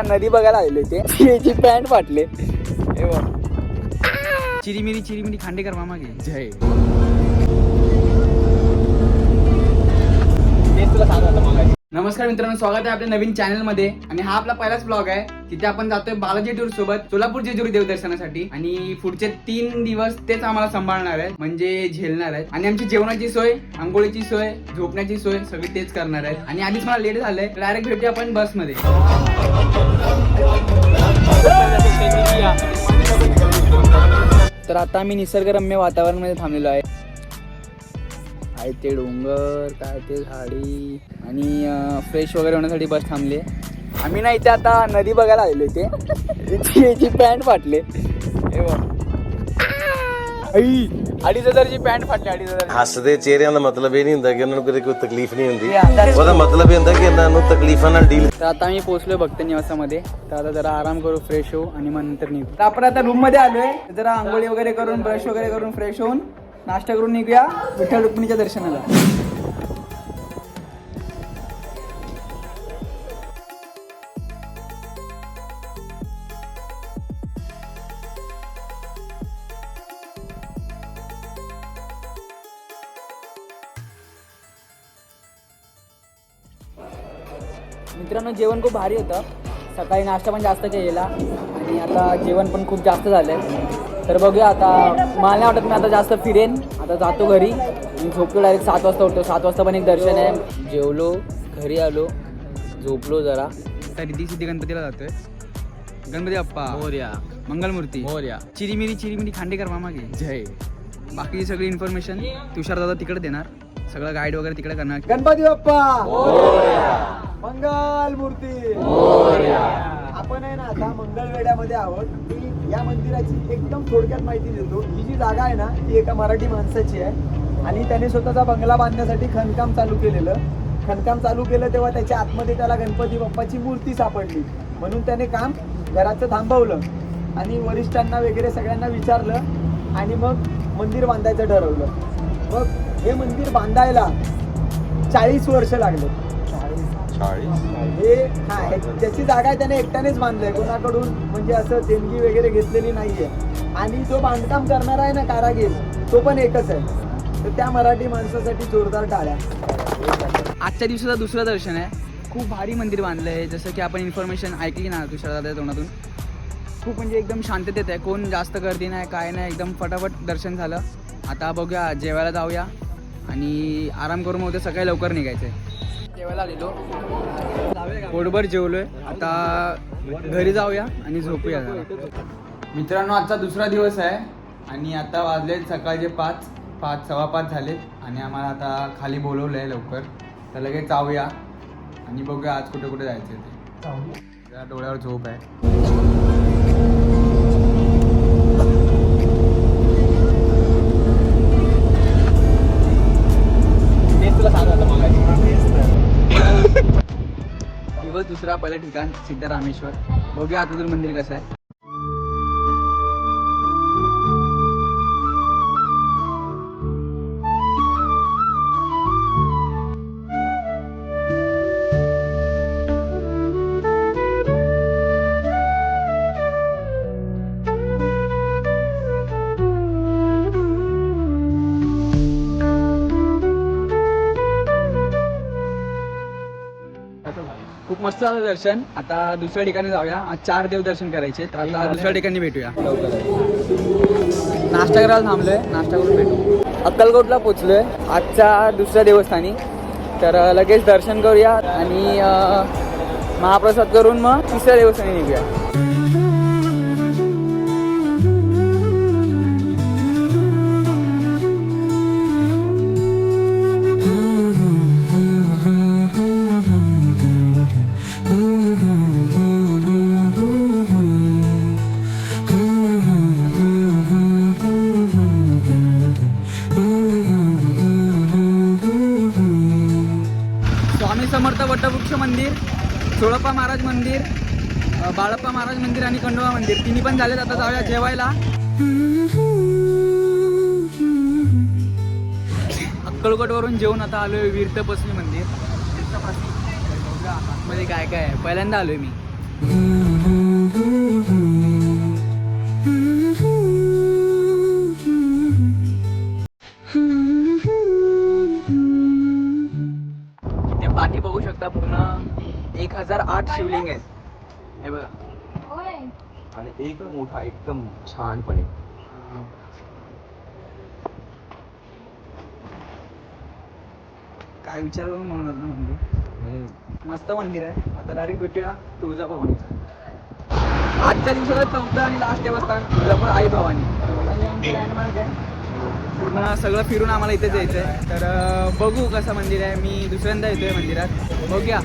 नदी बघायला आलेलो ते याची पॅन्ट फाटले हे बघ. चिरीमिरी खांडेकर मामा घे जय. नमस्कार मित्रांनो, स्वागत आहे आपल्या नवीन चॅनल मध्ये. आणि हा आपला पहिलाच ब्लॉग आहे. तिथे आपण जातोय बालाजी टूर सोबत सोलापूर जेजुरी देवदर्शनासाठी. आणि पुढचे 3 दिवस तेच आम्हाला सांभाळणार आहेत, म्हणजे झेलणार आहेत. आणि आमची जेवणाची सोय, आंघोळीची सोय, झोपण्याची सोय सगळी तेच करणार आहेत. आणि आधीच मला लेट झालंय, डायरेक्ट भेटूया आपण बस मध्ये. तर आता आम्ही निसर्गरम्य वातावरणामध्ये थांबलेलो आहे. ते डोंगर, काय ते झाडी आणि फ्रेश वगैरे होण्यासाठी बस थांबली. आम्ही ना इथे आता नदी बघायला आलेलो इथे. याची पॅन्ट फाटले हे बघ. 2,500ची पॅन्ट फाटली. 2,500 ਹੱਸਦੇ ਚਿਹਰਿਆਂ ਦਾ ਮਤਲਬ ਇਹ ਨਹੀਂ ਹੁੰਦਾ ਕਿ ਉਹਨਾਂ ਨੂੰ ਕਦੇ ਕੋਈ ਤਕਲੀਫ ਨਹੀਂ ਹੁੰਦੀ। ਉਹਦਾ ਮਤਲਬ ਇਹ ਹੁੰਦਾ ਕਿ ਇਹਨਾਂ ਨੂੰ ਤਕਲੀਫਾਂ ਨਾਲ ਡੀल। तर आता आम्ही पोहोचलोय भक्त निवासामध्ये. तर आता जरा आराम करू, फ्रेश होऊ आणि मग नंतर निघू. तर आपण आता रूम मध्ये आलोय. जरा आंघोळी वगैरे करून, ब्रश वगैरे करून, फ्रेश होऊन नाश्ता करून निघूया विठ्ठल रुक्मिणीच्या दर्शनाला. मित्रांनो, जेवण खूप भारी होतं. सकाळी नाश्ता पण जास्त केलेला आणि आता जेवण पण खूप जास्त झालंय. तर बघूया आता. मला नाही वाटत मी आता जास्त फिरेन. आता जातो घरी आणि झोपलो. डायरेक्ट 7 वाजता उठतो. 7 वाजता पण एक दर्शन आहे. जेवलो, घरी आलो, झोपलो जरा. तर रिद्धी सिद्धी गणपतीला जातोय. गणपती बाप्पा मोरया, मंगलमूर्ती मोरया. चिरीमिरी खांडेकर मामा घे जय. बाकी सगळी इन्फॉर्मेशन तुषार दादा तिकडे देणार. सगळं गाईड वगैरे तिकडे करणार. गणपती बाप्पा मंगलमूर्ती मोरया. आपण आहे ना आता मंगळवेढ्यामध्ये आहोत. मी या मंदिराची एकदम थोडक्यात माहिती देतो. ही जी जागा आहे ना, ती एका मराठी माणसाची आहे आणि त्याने स्वतःचा बंगला बांधण्यासाठी खणकाम चालू केलेलं. खणकाम चालू केलं तेव्हा त्याच्या आतमध्ये त्याला गणपती बाप्पाची मूर्ती सापडली. म्हणून त्याने काम घराचं थांबवलं आणि वरिष्ठांना वगैरे सगळ्यांना विचारलं आणि मग मंदिर बांधायचं ठरवलं. मग हे मंदिर बांधायला 40 वर्ष लागले. हे ज्याची जागा आहे त्याने एकट्यानेच बांधलंय, कोणाकडून म्हणजे असं देणगी वगैरे घेतलेली नाहीये. आणि जो बांधकाम करणार आहे ना कारागीर, तो पण एकच आहे. तर त्या मराठी माणसासाठी जोरदार टाळ्या. आजच्या दिवसाचं दुसरं दर्शन आहे. खूप भारी मंदिर बांधलंय. जसं की आपण इन्फॉर्मेशन ऐकली ना तुषार दादाच्या तोंडातून. खूप म्हणजे एकदम शांततेत आहे. कोण जास्त गर्दी नाही, काय नाही. एकदम फटाफट दर्शन झालं. आता बघूया, जेवायला जाऊया आणि आराम करून मग सकाळी लवकर निघायचं आहे. जेवायला आलेलो, पोटभर जेवलोय. आता घरी जाऊया आणि झोपूया. मित्रांनो, आजचा दुसरा दिवस आहे आणि आता वाजले सकाळचे 5, 5:15 झालेत आणि आम्हाला आता खाली बोलवलं आहे लवकर. तर लगेच जाऊया आणि बघूया आज कुठे कुठे जायचं ते. जरा डोळ्यावर झोप आहे. दिवस दुसरा, पहिलं ठिकाण सिद्धरामेश्वर. बघूया आता तुझं मंदिर कसं आहे. खूप मस्त झालं दर्शन. आता दुसऱ्या ठिकाणी जाऊया. आज 4 देव दर्शन करायचे. तर आता दुसऱ्या ठिकाणी भेटूया. नाश्ता करायला थांबलोय, नाश्ता करून भेटू. अक्कलकोटला पोचलोय आजच्या दुसऱ्या देवस्थानी. तर लगेच दर्शन करूया आणि महाप्रसाद करून मग तिसऱ्या देवस्थानी निघूया. समर्थ वटवृक्ष मंदिर, सोळप्पा महाराज मंदिर, बाळप्पा महाराज मंदिर आणि खंडोबा मंदिर तिन्ही पण झालेत. आता जाऊया जेवायला. अक्कलकोटवरून जेवून आता आलोय वीरतपसली मंदिर. मध्ये काय काय आहे, पहिल्यांदा आलोय मी. इथे पाठी बघू शकता पूर्ण 1008 शिवलिंग आहेत हे बघा आणि एक मोठा एकदम छानपणे काय विचार करून म्हणत ना म्हणजे मस्त मंदिर आहे. आता डायरेक्ट भेटूया तुळजाभवानीचं. आजच्या दिवसाला चौथा आणि लास्ट देवस्थान तुळजापूर आई भवानी. पूर्ण सगळं फिरून आम्हाला इथे जायचं आहे. तर बघू कसं मंदिर आहे. मी दुसऱ्यांदा येतोय मंदिरात, बघूया.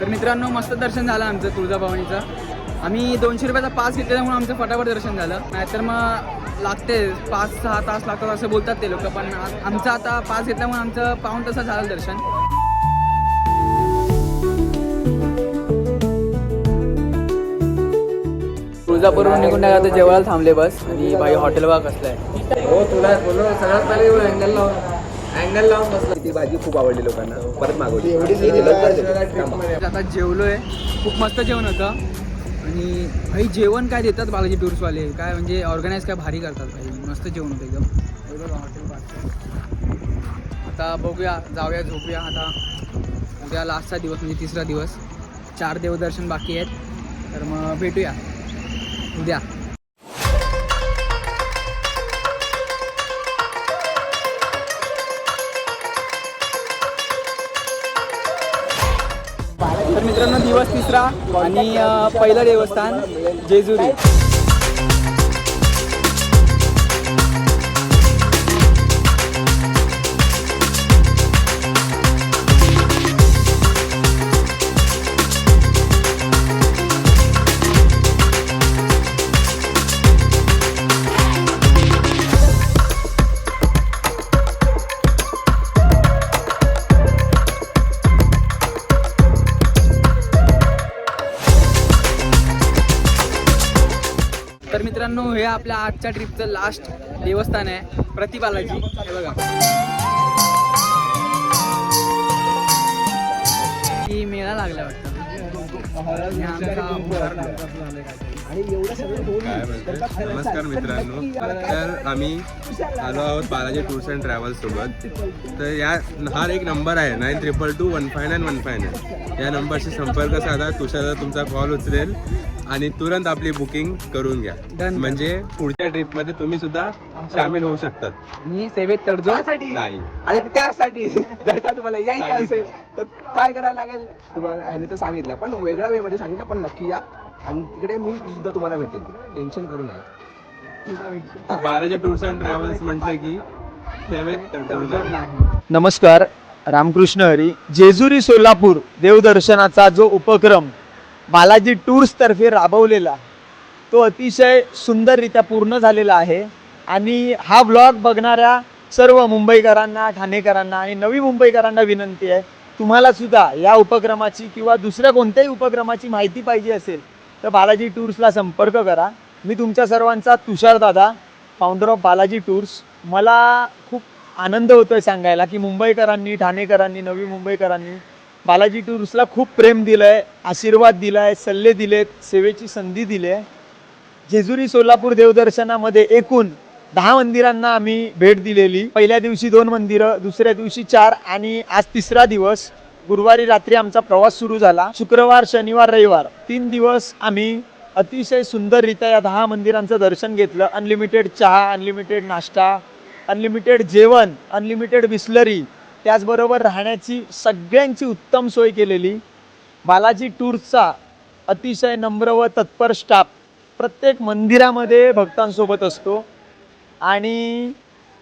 तर मित्रांनो मस्त दर्शन झालं आमचं तुळजाभवानीचं. आम्ही 200 रुपयाचा पास घेतल्यामुळे आमचं फटाफट दर्शन झालं. नाहीतर मग लागते 5-6 तास लागतात असं बोलतात ते लोक. पण आमचं आता पास घेतल्यामुळे आमचं पाऊण तासात झालं दर्शन. तुळजापूरवरून निघून टाका तर जेवायला थांबले बस. आणि बाई हॉटेल बघा कसलं आहे. हो तुला बोललो सगळ्यात पहिले अँगल लावून बसला. ती भाजी खूप आवडली लोकांना, परत मागवली. आता जेवलोय, खूप मस्त जेवण होतं. आणि भाई जेवण काय देतात बालाजी टूर्सवाले, काय म्हणजे ऑर्गनाईज काय भारी करतात भाई. मस्त जेवण होतं एकदम. हॉटेल आता बघूया, जाऊया, झोपूया. आता उद्या लास्टचा दिवस म्हणजे 3रा दिवस. 4 देवदर्शन बाकी आहेत. तर मग भेटूया उद्या. तर मित्रांनो दिवस 3रा आणि पहिलं देवस्थान जेजुरी. तर मित्रांनो हे आपल्या आजच्या ट्रिपचं लास्ट देवस्थान आहे, प्रति बालाजी. हे बघा, ही मेळा लागला वाटतं. नमस्कार मित्रांनो. तर आम्ही आलो आहोत बालाजी टूर्स अँड ट्रॅव्हल्स सोबत. तर हा एक नंबर आहे 9222159159. या नंबरशी संपर्क साधा. तुषार तुमचा कॉल उचलेल आणि तुरंत आपली बुकिंग करून घ्या. म्हणजे पुढच्या ट्रिपमध्ये तुम्ही सुद्धा सामील होऊ शकतात. मी सेवेत तडजोड नाही आणि त्यासाठी जर का तुम्हाला यायचं असेल तर काय करायला लागेल, तुम्हाला ह्याने तर सांगितलं पण वेगळ्या वे मध्ये सांगितलं. पण नक्की या आणि तिकडे मी सुद्धा तुम्हाला भेटेल, टेन्शन करू नये. बालाजी टूर्स अँड ट्रॅव्हल्स म्हटलं की सेवेत तडजोड नाही. नमस्कार, रामकृष्ण हरी. जेजुरी सोलापूर देवदर्शनाचा जो उपक्रम बालाजी टूर्सतर्फे राबवलेला, तो अतिशय सुंदररित्या पूर्ण झालेला आहे. आणि हा ब्लॉग बघणाऱ्या सर्व मुंबईकरांना, ठाणेकरांना आणि नवी मुंबईकरांना विनंती आहे, तुम्हाला सुद्धा या उपक्रमाची किंवा दुसऱ्या कोणत्याही उपक्रमाची माहिती पाहिजे असेल तर बालाजी टूर्सला संपर्क करा. मी तुमच्या सर्वांचा तुषार दादा, फाउंडर ऑफ बालाजी टूर्स. मला खूप आनंद होतोय सांगायला की मुंबईकरांनी, ठाणेकरांनी, नवी मुंबईकरांनी बालाजी टूर्सला खूप प्रेम दिलं आहे, आशीर्वाद दिला आहे, सल्ले दिलेत, सेवेची संधी दिली आहे. जेजुरी सोलापूर देवदर्शनामध्ये एकूण 10 मंदिरांना आम्ही भेट दिलेली. पहिल्या दिवशी 2 मंदिरं, दुसऱ्या दिवशी 4 आणि आज 3रा दिवस. गुरुवारी रात्री आमचा प्रवास सुरू झाला. शुक्रवार, शनिवार, रविवार 3 दिवस आम्ही अतिशय सुंदररित्या या 10 मंदिरांचं दर्शन घेतलं. अनलिमिटेड चहा, अनलिमिटेड नाश्ता, अनलिमिटेड जेवण, अनलिमिटेड बिस्लरी, त्याचबरोबर राहण्याची सगळ्यांची उत्तम सोय केलेली. बालाजी टूर्सचा अतिशय नम्र व तत्पर स्टाफ प्रत्येक मंदिरामध्ये भक्तांसोबत असतो. आणि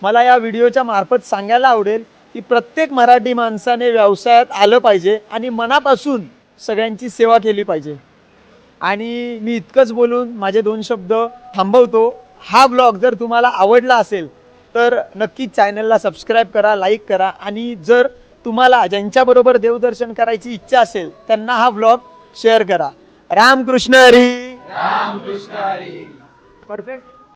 मला या व्हिडिओच्या मार्फत सांगायला आवडेल की प्रत्येक मराठी माणसाने व्यवसायात आलं पाहिजे आणि मनापासून सगळ्यांची सेवा केली पाहिजे. आणि मी इतकंच बोलून माझे 2 शब्द थांबवतो. हा ब्लॉग जर तुम्हाला आवडला असेल तर नक्की चॅनलला सबस्क्राईब करा, लाईक करा. आणि जर तुम्हाला ज्यांच्याबरोबर देवदर्शन करायची इच्छा असेल त्यांना हा व्लॉग शेअर करा. रामकृष्ण हरी. परफेक्ट.